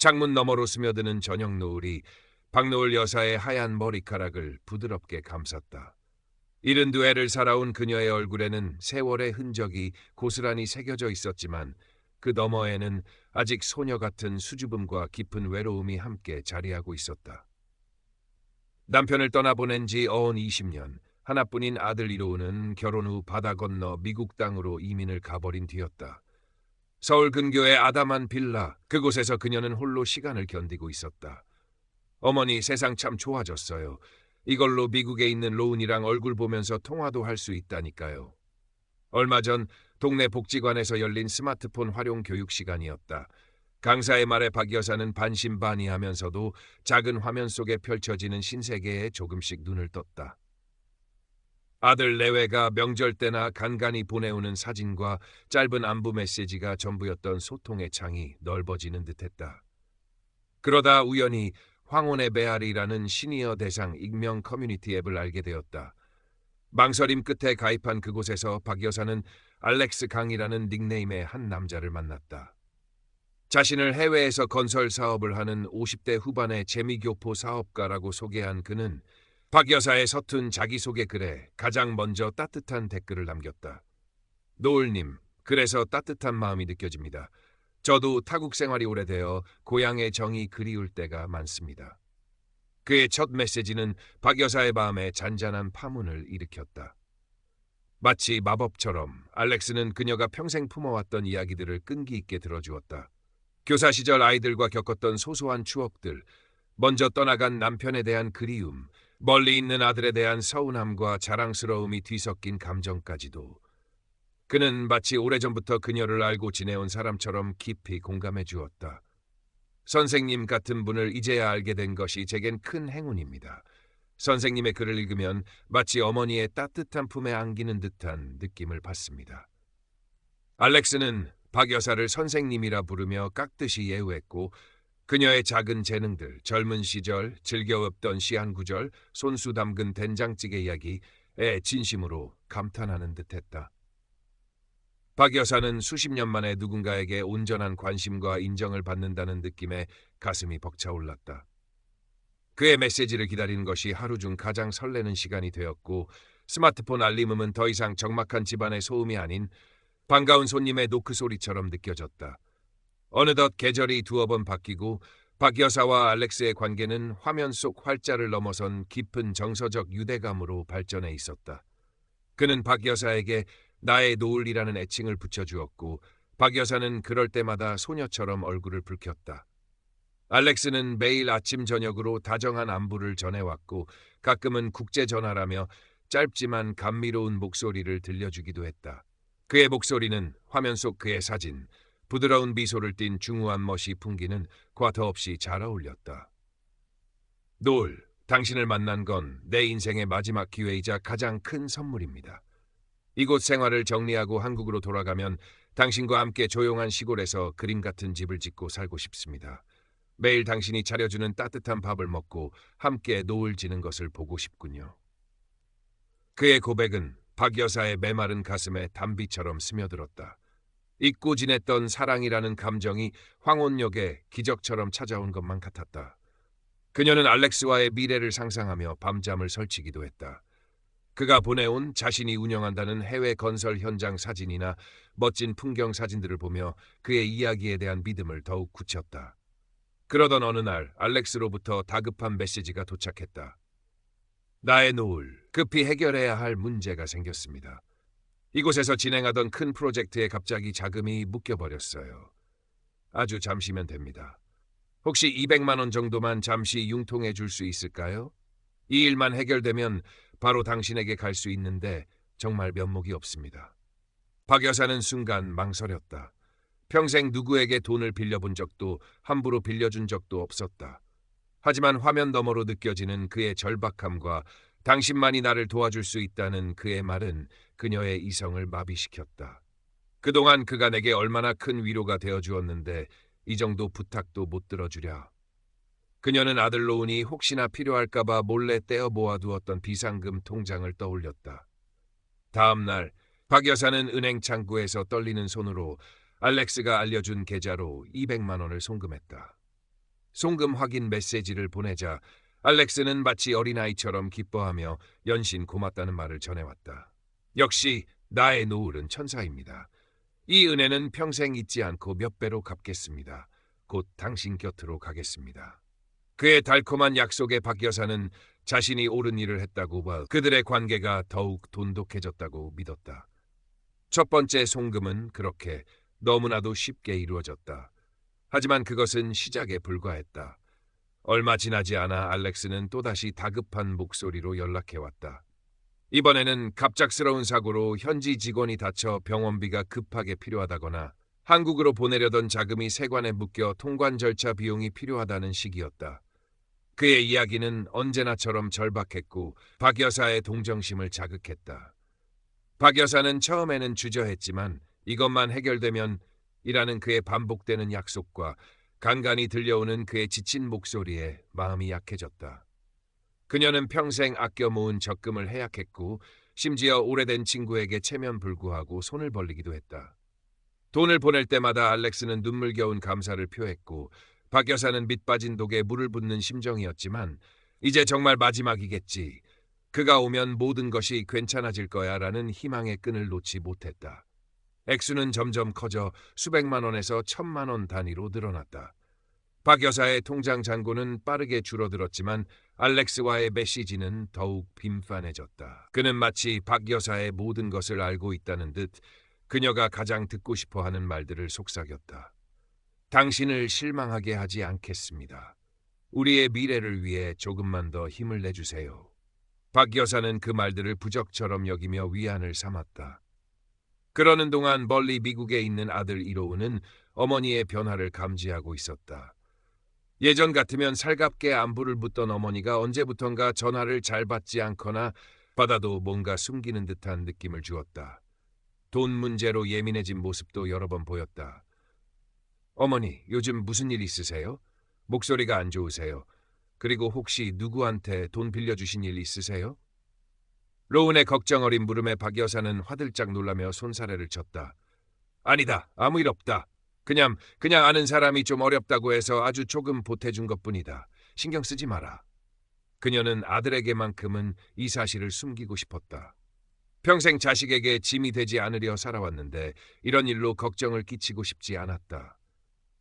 창문 너머로 스며드는 저녁 노을이 박노을 여사의 하얀 머리카락을 부드럽게 감쌌다. 72회를 살아온 그녀의 얼굴에는 세월의 흔적이 고스란히 새겨져 있었지만 그 너머에는 아직 소녀 같은 수줍음과 깊은 외로움이 함께 자리하고 있었다. 남편을 떠나보낸 지 어언 20년, 하나뿐인 아들 이로우는 결혼 후 바다 건너 미국 땅으로 이민을 가버린 뒤였다. 서울 근교의 아담한 빌라, 그곳에서 그녀는 홀로 시간을 견디고 있었다. 어머니, 세상 참 좋아졌어요. 이걸로 미국에 있는 로운이랑 얼굴 보면서 통화도 할 수 있다니까요. 얼마 전 동네 복지관에서 열린 스마트폰 활용 교육 시간이었다. 강사의 말에 박 여사는 반신반의하면서도 작은 화면 속에 펼쳐지는 신세계에 조금씩 눈을 떴다. 아들 내외가 명절 때나 간간히 보내오는 사진과 짧은 안부 메시지가 전부였던 소통의 창이 넓어지는 듯했다. 그러다 우연히 황혼의 메아리라는 시니어 대상 익명 커뮤니티 앱을 알게 되었다. 망설임 끝에 가입한 그곳에서 박 여사는 알렉스 강이라는 닉네임의 한 남자를 만났다. 자신을 해외에서 건설 사업을 하는 50대 후반의 재미교포 사업가라고 소개한 그는 박 여사의 서툰 자기소개 글에 가장 먼저 따뜻한 댓글을 남겼다. 노을님, 그래서 따뜻한 마음이 느껴집니다. 저도 타국 생활이 오래되어 고향의 정이 그리울 때가 많습니다. 그의 첫 메시지는 박 여사의 마음에 잔잔한 파문을 일으켰다. 마치 마법처럼 알렉스는 그녀가 평생 품어왔던 이야기들을 끈기 있게 들어주었다. 교사 시절 아이들과 겪었던 소소한 추억들, 먼저 떠나간 남편에 대한 그리움, 멀리 있는 아들에 대한 서운함과 자랑스러움이 뒤섞인 감정까지도. 그는 마치 오래전부터 그녀를 알고 지내온 사람처럼 깊이 공감해 주었다. 선생님 같은 분을 이제야 알게 된 것이 제겐 큰 행운입니다. 선생님의 글을 읽으면 마치 어머니의 따뜻한 품에 안기는 듯한 느낌을 받습니다. 알렉스는 박 여사를 선생님이라 부르며 깍듯이 예우했고 그녀의 작은 재능들, 젊은 시절 즐겨 읊던 시 한 구절, 손수 담근 된장찌개 이야기에 진심으로 감탄하는 듯했다. 박 여사는 수십 년 만에 누군가에게 온전한 관심과 인정을 받는다는 느낌에 가슴이 벅차올랐다. 그의 메시지를 기다리는 것이 하루 중 가장 설레는 시간이 되었고 스마트폰 알림음은 더 이상 적막한 집안의 소음이 아닌 반가운 손님의 노크 소리처럼 느껴졌다. 어느덧 계절이 두어 번 바뀌고 박 여사와 알렉스의 관계는 화면 속 활자를 넘어선 깊은 정서적 유대감으로 발전해 있었다. 그는 박 여사에게 나의 노을이라는 애칭을 붙여주었고 박 여사는 그럴 때마다 소녀처럼 얼굴을 붉혔다. 알렉스는 매일 아침 저녁으로 다정한 안부를 전해왔고 가끔은 국제전화라며 짧지만 감미로운 목소리를 들려주기도 했다. 그의 목소리는 화면 속 그의 사진, 부드러운 미소를 띤 중후한 멋이 풍기는 과터 없이 잘 어울렸다. 노을, 당신을 만난 건 내 인생의 마지막 기회이자 가장 큰 선물입니다. 이곳 생활을 정리하고 한국으로 돌아가면 당신과 함께 조용한 시골에서 그림 같은 집을 짓고 살고 싶습니다. 매일 당신이 차려주는 따뜻한 밥을 먹고 함께 노을 지는 것을 보고 싶군요. 그의 고백은 박 여사의 메마른 가슴에 단비처럼 스며들었다. 잊고 지냈던 사랑이라는 감정이 황혼역에 기적처럼 찾아온 것만 같았다. 그녀는 알렉스와의 미래를 상상하며 밤잠을 설치기도 했다. 그가 보내온 자신이 운영한다는 해외 건설 현장 사진이나 멋진 풍경 사진들을 보며 그의 이야기에 대한 믿음을 더욱 굳혔다. 그러던 어느 날 알렉스로부터 다급한 메시지가 도착했다. 나의 노을, 급히 해결해야 할 문제가 생겼습니다. 이곳에서 진행하던 큰 프로젝트에 갑자기 자금이 묶여버렸어요. 아주 잠시면 됩니다. 혹시 200만 원 정도만 잠시 융통해 줄 수 있을까요? 이 일만 해결되면 바로 당신에게 갈 수 있는데 정말 면목이 없습니다. 박 여사는 순간 망설였다. 평생 누구에게 돈을 빌려본 적도 함부로 빌려준 적도 없었다. 하지만 화면 너머로 느껴지는 그의 절박함과 당신만이 나를 도와줄 수 있다는 그의 말은 그녀의 이성을 마비시켰다. 그동안 그가 내게 얼마나 큰 위로가 되어주었는데 이 정도 부탁도 못 들어주랴. 그녀는 아들 로운이 혹시나 필요할까봐 몰래 떼어 모아두었던 비상금 통장을 떠올렸다. 다음 날 박 여사는 은행 창구에서 떨리는 손으로 알렉스가 알려준 계좌로 200만 원을 송금했다. 송금 확인 메시지를 보내자 알렉스는 마치 어린아이처럼 기뻐하며 연신 고맙다는 말을 전해왔다. 역시 나의 노을은 천사입니다. 이 은혜는 평생 잊지 않고 몇 배로 갚겠습니다. 곧 당신 곁으로 가겠습니다. 그의 달콤한 약속에 박 여사는 자신이 옳은 일을 했다고 봐 그들의 관계가 더욱 돈독해졌다고 믿었다. 첫 번째 송금은 그렇게 너무나도 쉽게 이루어졌다. 하지만 그것은 시작에 불과했다. 얼마 지나지 않아 알렉스는 또다시 다급한 목소리로 연락해왔다. 이번에는 갑작스러운 사고로 현지 직원이 다쳐 병원비가 급하게 필요하다거나 한국으로 보내려던 자금이 세관에 묶여 통관 절차 비용이 필요하다는 시기였다. 그의 이야기는 언제나처럼 절박했고 박 여사의 동정심을 자극했다. 박 여사는 처음에는 주저했지만 이것만 해결되면 이라는 그의 반복되는 약속과 간간히 들려오는 그의 지친 목소리에 마음이 약해졌다. 그녀는 평생 아껴 모은 적금을 해약했고 심지어 오래된 친구에게 체면불구하고 손을 벌리기도 했다. 돈을 보낼 때마다 알렉스는 눈물겨운 감사를 표했고 박 여사는 밑빠진 독에 물을 붓는 심정이었지만 이제 정말 마지막이겠지. 그가 오면 모든 것이 괜찮아질 거야 라는 희망의 끈을 놓지 못했다. 액수는 점점 커져 수백만 원에서 1,000만 원 단위로 늘어났다. 박 여사의 통장 잔고는 빠르게 줄어들었지만 알렉스와의 메시지는 더욱 빈판해졌다. 그는 마치 박 여사의 모든 것을 알고 있다는 듯 그녀가 가장 듣고 싶어하는 말들을 속삭였다. 당신을 실망하게 하지 않겠습니다. 우리의 미래를 위해 조금만 더 힘을 내주세요. 박 여사는 그 말들을 부적처럼 여기며 위안을 삼았다. 그러는 동안 멀리 미국에 있는 아들 이로우는 어머니의 변화를 감지하고 있었다. 예전 같으면 살갑게 안부를 묻던 어머니가 언제부턴가 전화를 잘 받지 않거나 받아도 뭔가 숨기는 듯한 느낌을 주었다. 돈 문제로 예민해진 모습도 여러 번 보였다. 어머니, 요즘 무슨 일 있으세요? 목소리가 안 좋으세요. 그리고 혹시 누구한테 돈 빌려주신 일 있으세요? 로운의 걱정 어린 물음에 박 여사는 화들짝 놀라며 손사래를 쳤다. 아니다. 아무 일 없다. 그냥 아는 사람이 좀 어렵다고 해서 아주 조금 보태준 것뿐이다. 신경 쓰지 마라. 그녀는 아들에게만큼은 이 사실을 숨기고 싶었다. 평생 자식에게 짐이 되지 않으려 살아왔는데 이런 일로 걱정을 끼치고 싶지 않았다.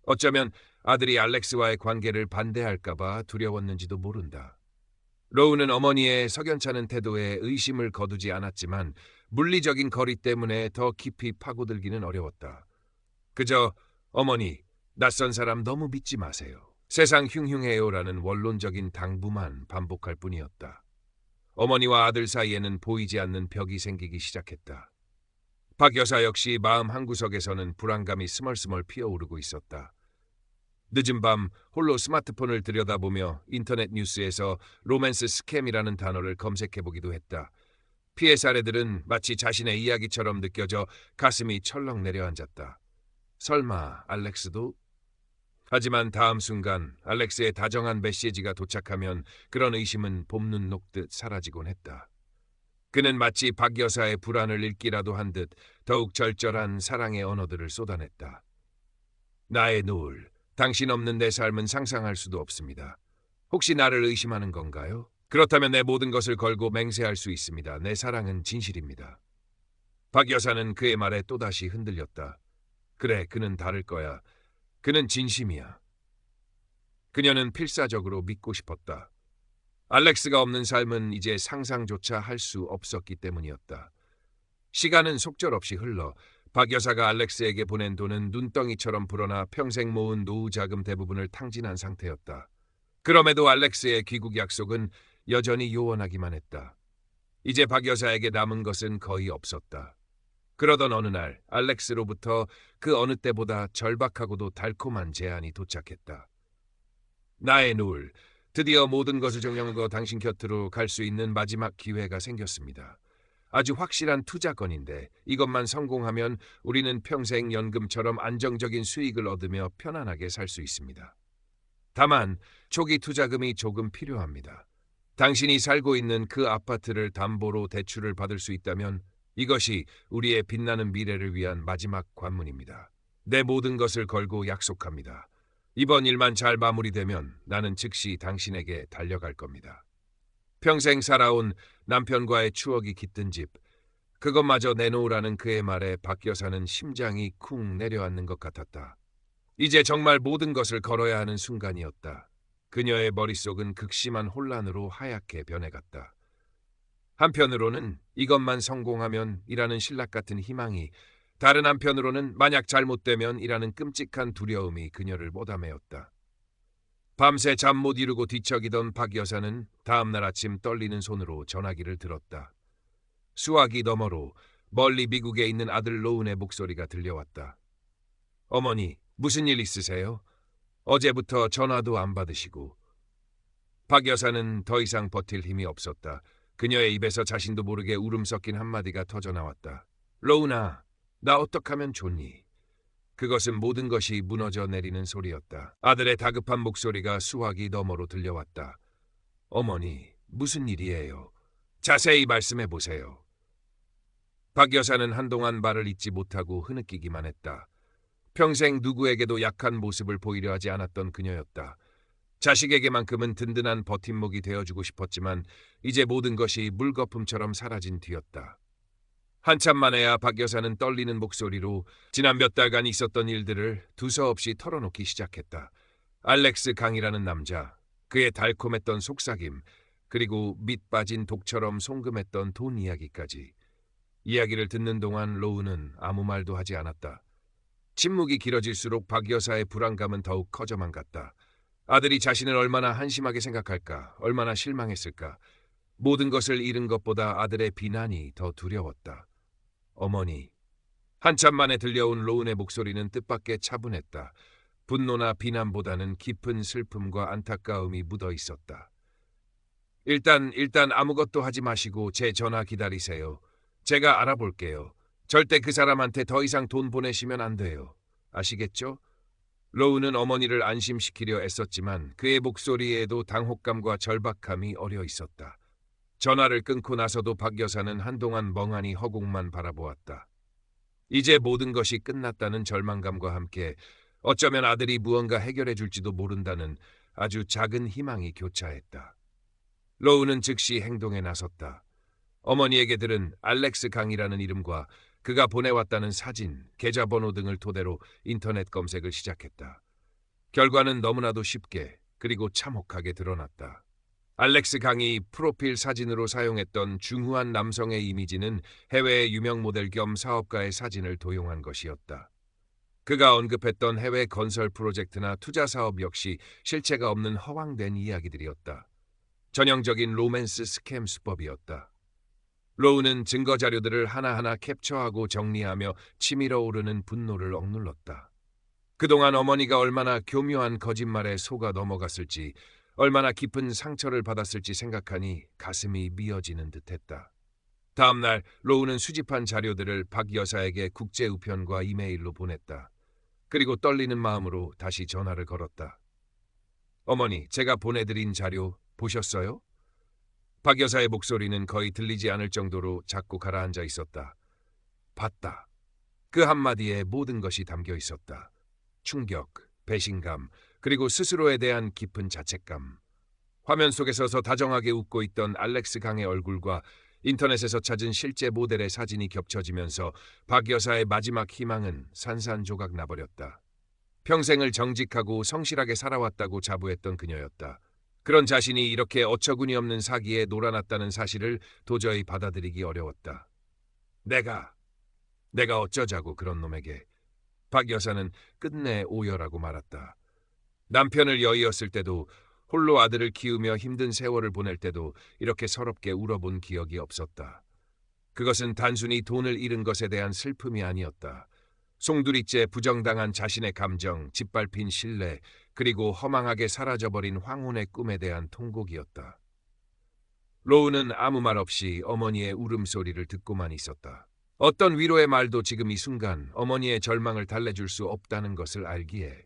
어쩌면 아들이 알렉스와의 관계를 반대할까봐 두려웠는지도 모른다. 로우는 어머니의 석연찮은 태도에 의심을 거두지 않았지만 물리적인 거리 때문에 더 깊이 파고들기는 어려웠다. 그저 어머니, 낯선 사람 너무 믿지 마세요. 세상 흉흉해요라는 원론적인 당부만 반복할 뿐이었다. 어머니와 아들 사이에는 보이지 않는 벽이 생기기 시작했다. 박 여사 역시 마음 한구석에서는 불안감이 스멀스멀 피어오르고 있었다. 늦은 밤 홀로 스마트폰을 들여다보며 인터넷 뉴스에서 로맨스 스캠이라는 단어를 검색해보기도 했다. 피해 사례들은 마치 자신의 이야기처럼 느껴져 가슴이 철렁 내려앉았다. 설마 알렉스도? 하지만 다음 순간 알렉스의 다정한 메시지가 도착하면 그런 의심은 봄눈 녹듯 사라지곤 했다. 그는 마치 박 여사의 불안을 읽기라도 한 듯 더욱 절절한 사랑의 언어들을 쏟아냈다. 나의 노을, 당신 없는 내 삶은 상상할 수도 없습니다. 혹시 나를 의심하는 건가요? 그렇다면 내 모든 것을 걸고 맹세할 수 있습니다. 내 사랑은 진실입니다. 박 여사는 그의 말에 또다시 흔들렸다. 그래, 그는 다를 거야. 그는 진심이야. 그녀는 필사적으로 믿고 싶었다. 알렉스가 없는 삶은 이제 상상조차 할 수 없었기 때문이었다. 시간은 속절없이 흘러 박 여사가 알렉스에게 보낸 돈은 눈덩이처럼 불어나 평생 모은 노후 자금 대부분을 탕진한 상태였다. 그럼에도 알렉스의 귀국 약속은 여전히 요원하기만 했다. 이제 박 여사에게 남은 것은 거의 없었다. 그러던 어느 날 알렉스로부터 그 어느 때보다 절박하고도 달콤한 제안이 도착했다. 나의 노을, 드디어 모든 것을 정리하고 당신 곁으로 갈 수 있는 마지막 기회가 생겼습니다. 아주 확실한 투자건인데 이것만 성공하면 우리는 평생 연금처럼 안정적인 수익을 얻으며 편안하게 살 수 있습니다. 다만 초기 투자금이 조금 필요합니다. 당신이 살고 있는 그 아파트를 담보로 대출을 받을 수 있다면 이것이 우리의 빛나는 미래를 위한 마지막 관문입니다. 내 모든 것을 걸고 약속합니다. 이번 일만 잘 마무리되면 나는 즉시 당신에게 달려갈 겁니다. 평생 살아온 남편과의 추억이 깃든 집, 그것마저 내놓으라는 그의 말에 박 여사는 심장이 쿵 내려앉는 것 같았다. 이제 정말 모든 것을 걸어야 하는 순간이었다. 그녀의 머릿속은 극심한 혼란으로 하얗게 변해갔다. 한편으로는 이것만 성공하면 이라는 신락 같은 희망이, 다른 한편으로는 만약 잘못되면 이라는 끔찍한 두려움이 그녀를 못아매었다. 밤새 잠 못 이루고 뒤척이던 박 여사는 다음날 아침 떨리는 손으로 전화기를 들었다. 수화기 너머로 멀리 미국에 있는 아들 로운의 목소리가 들려왔다. 어머니, 무슨 일 있으세요? 어제부터 전화도 안 받으시고. 박 여사는 더 이상 버틸 힘이 없었다. 그녀의 입에서 자신도 모르게 울음 섞인 한마디가 터져나왔다. 로운아, 나 어떡하면 좋니? 그것은 모든 것이 무너져 내리는 소리였다. 아들의 다급한 목소리가 수화기 너머로 들려왔다. 어머니, 무슨 일이에요? 자세히 말씀해 보세요. 박 여사는 한동안 말을 잇지 못하고 흐느끼기만 했다. 평생 누구에게도 약한 모습을 보이려 하지 않았던 그녀였다. 자식에게만큼은 든든한 버팀목이 되어주고 싶었지만 이제 모든 것이 물거품처럼 사라진 뒤였다. 한참 만에야 박 여사는 떨리는 목소리로 지난 몇 달간 있었던 일들을 두서없이 털어놓기 시작했다. 알렉스 강이라는 남자, 그의 달콤했던 속삭임, 그리고 밑 빠진 독처럼 송금했던 돈 이야기까지. 이야기를 듣는 동안 로운은 아무 말도 하지 않았다. 침묵이 길어질수록 박 여사의 불안감은 더욱 커져만 갔다. 아들이 자신을 얼마나 한심하게 생각할까, 얼마나 실망했을까. 모든 것을 잃은 것보다 아들의 비난이 더 두려웠다. 어머니. 한참 만에 들려온 로운의 목소리는 뜻밖의 차분했다. 분노나 비난보다는 깊은 슬픔과 안타까움이 묻어 있었다. 일단 아무것도 하지 마시고 제 전화 기다리세요. 제가 알아볼게요. 절대 그 사람한테 더 이상 돈 보내시면 안 돼요. 아시겠죠? 로운은 어머니를 안심시키려 애썼지만 그의 목소리에도 당혹감과 절박함이 어려 있었다. 전화를 끊고 나서도 박 여사는 한동안 멍하니 허공만 바라보았다. 이제 모든 것이 끝났다는 절망감과 함께 어쩌면 아들이 무언가 해결해 줄지도 모른다는 아주 작은 희망이 교차했다. 로운은 즉시 행동에 나섰다. 어머니에게 들은 알렉스 강이라는 이름과 그가 보내왔다는 사진, 계좌번호 등을 토대로 인터넷 검색을 시작했다. 결과는 너무나도 쉽게 그리고 참혹하게 드러났다. 알렉스 강이 프로필 사진으로 사용했던 중후한 남성의 이미지는 해외의 유명 모델 겸 사업가의 사진을 도용한 것이었다. 그가 언급했던 해외 건설 프로젝트나 투자 사업 역시 실체가 없는 허황된 이야기들이었다. 전형적인 로맨스 스캠 수법이었다. 로운은 증거 자료들을 하나하나 캡처하고 정리하며 치밀어 오르는 분노를 억눌렀다. 그동안 어머니가 얼마나 교묘한 거짓말에 속아 넘어갔을지, 얼마나 깊은 상처를 받았을지 생각하니 가슴이 미어지는 듯했다. 다음 날 로운은 수집한 자료들을 박 여사에게 국제우편과 이메일로 보냈다. 그리고 떨리는 마음으로 다시 전화를 걸었다. 어머니, 제가 보내드린 자료 보셨어요? 박 여사의 목소리는 거의 들리지 않을 정도로 작고 가라앉아 있었다. 봤다. 그 한마디에 모든 것이 담겨 있었다. 충격, 배신감, 그리고 스스로에 대한 깊은 자책감. 화면 속에 서서 다정하게 웃고 있던 알렉스 강의 얼굴과 인터넷에서 찾은 실제 모델의 사진이 겹쳐지면서 박 여사의 마지막 희망은 산산조각 나버렸다. 평생을 정직하고 성실하게 살아왔다고 자부했던 그녀였다. 그런 자신이 이렇게 어처구니 없는 사기에 놀아났다는 사실을 도저히 받아들이기 어려웠다. 내가 어쩌자고 그런 놈에게. 박 여사는 끝내 오열하고 말았다. 남편을 여의었을 때도, 홀로 아들을 키우며 힘든 세월을 보낼 때도 이렇게 서럽게 울어본 기억이 없었다. 그것은 단순히 돈을 잃은 것에 대한 슬픔이 아니었다. 송두리째 부정당한 자신의 감정, 짓밟힌 신뢰, 그리고 허망하게 사라져버린 황혼의 꿈에 대한 통곡이었다. 로운은 아무 말 없이 어머니의 울음소리를 듣고만 있었다. 어떤 위로의 말도 지금 이 순간 어머니의 절망을 달래줄 수 없다는 것을 알기에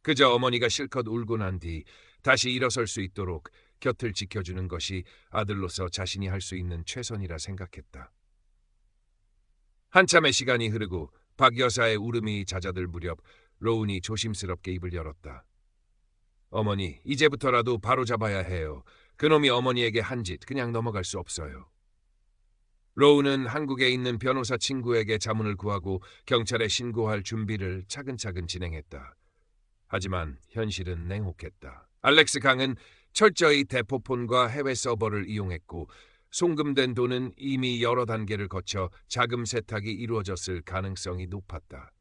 그저 어머니가 실컷 울고 난 뒤 다시 일어설 수 있도록 곁을 지켜주는 것이 아들로서 자신이 할 수 있는 최선이라 생각했다. 한참의 시간이 흐르고 박 여사의 울음이 잦아들 무렵 로운이 조심스럽게 입을 열었다. 어머니, 이제부터라도 바로잡아야 해요. 그놈이 어머니에게 한 짓 그냥 넘어갈 수 없어요. 로운은 한국에 있는 변호사 친구에게 자문을 구하고 경찰에 신고할 준비를 차근차근 진행했다. 하지만 현실은 냉혹했다. 알렉스 강은 철저히 대포폰과 해외 서버를 이용했고 송금된 돈은 이미 여러 단계를 거쳐 자금 세탁이 이루어졌을 가능성이 높았다.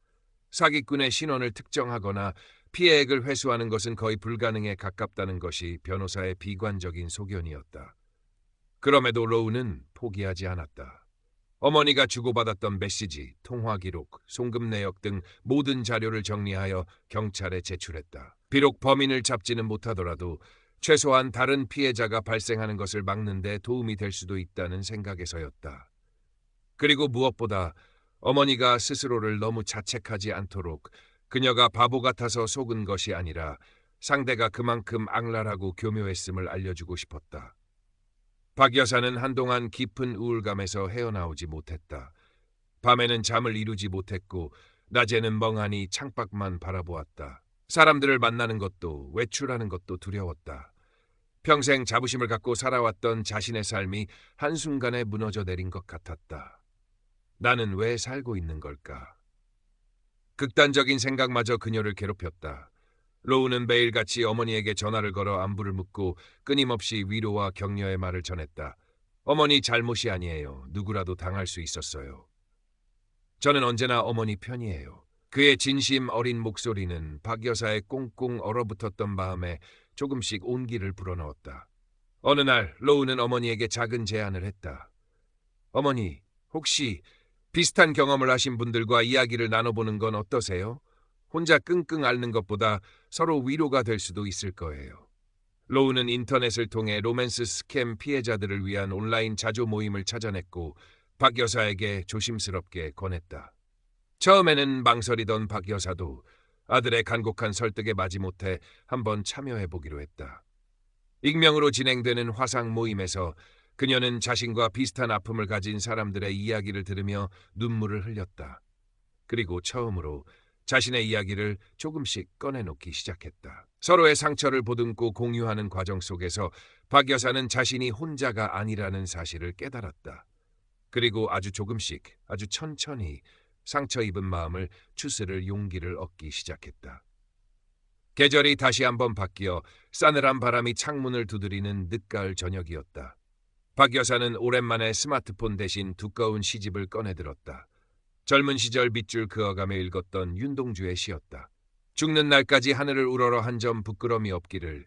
사기꾼의 신원을 특정하거나 피해액을 회수하는 것은 거의 불가능에 가깝다는 것이 변호사의 비관적인 소견이었다. 그럼에도 로우는 포기하지 않았다. 어머니가 주고받았던 메시지, 통화 기록, 송금 내역 등 모든 자료를 정리하여 경찰에 제출했다. 비록 범인을 잡지는 못하더라도 최소한 다른 피해자가 발생하는 것을 막는 데 도움이 될 수도 있다는 생각에서였다. 그리고 무엇보다 어머니가 스스로를 너무 자책하지 않도록 그녀가 바보 같아서 속은 것이 아니라 상대가 그만큼 악랄하고 교묘했음을 알려주고 싶었다. 박 여사는 한동안 깊은 우울감에서 헤어나오지 못했다. 밤에는 잠을 이루지 못했고 낮에는 멍하니 창밖만 바라보았다. 사람들을 만나는 것도 외출하는 것도 두려웠다. 평생 자부심을 갖고 살아왔던 자신의 삶이 한순간에 무너져 내린 것 같았다. 나는 왜 살고 있는 걸까? 극단적인 생각마저 그녀를 괴롭혔다. 로우는 매일같이 어머니에게 전화를 걸어 안부를 묻고 끊임없이 위로와 격려의 말을 전했다. 어머니 잘못이 아니에요. 누구라도 당할 수 있었어요. 저는 언제나 어머니 편이에요. 그의 진심 어린 목소리는 박 여사의 꽁꽁 얼어붙었던 마음에 조금씩 온기를 불어넣었다. 어느 날 로우는 어머니에게 작은 제안을 했다. 어머니, 혹시 비슷한 경험을 하신 분들과 이야기를 나눠보는 건 어떠세요? 혼자 끙끙 앓는 것보다 서로 위로가 될 수도 있을 거예요. 로우는 인터넷을 통해 로맨스 스캠 피해자들을 위한 온라인 자조 모임을 찾아냈고 박 여사에게 조심스럽게 권했다. 처음에는 망설이던 박 여사도 아들의 간곡한 설득에 마지못해 한번 참여해보기로 했다. 익명으로 진행되는 화상 모임에서 그녀는 자신과 비슷한 아픔을 가진 사람들의 이야기를 들으며 눈물을 흘렸다. 그리고 처음으로 자신의 이야기를 조금씩 꺼내놓기 시작했다. 서로의 상처를 보듬고 공유하는 과정 속에서 박 여사는 자신이 혼자가 아니라는 사실을 깨달았다. 그리고 아주 조금씩, 아주 천천히 상처 입은 마음을 추스를 용기를 얻기 시작했다. 계절이 다시 한번 바뀌어 싸늘한 바람이 창문을 두드리는 늦가을 저녁이었다. 박 여사는 오랜만에 스마트폰 대신 두꺼운 시집을 꺼내들었다. 젊은 시절 밑줄 그어가며 읽었던 윤동주의 시였다. 죽는 날까지 하늘을 우러러 한 점 부끄럼이 없기를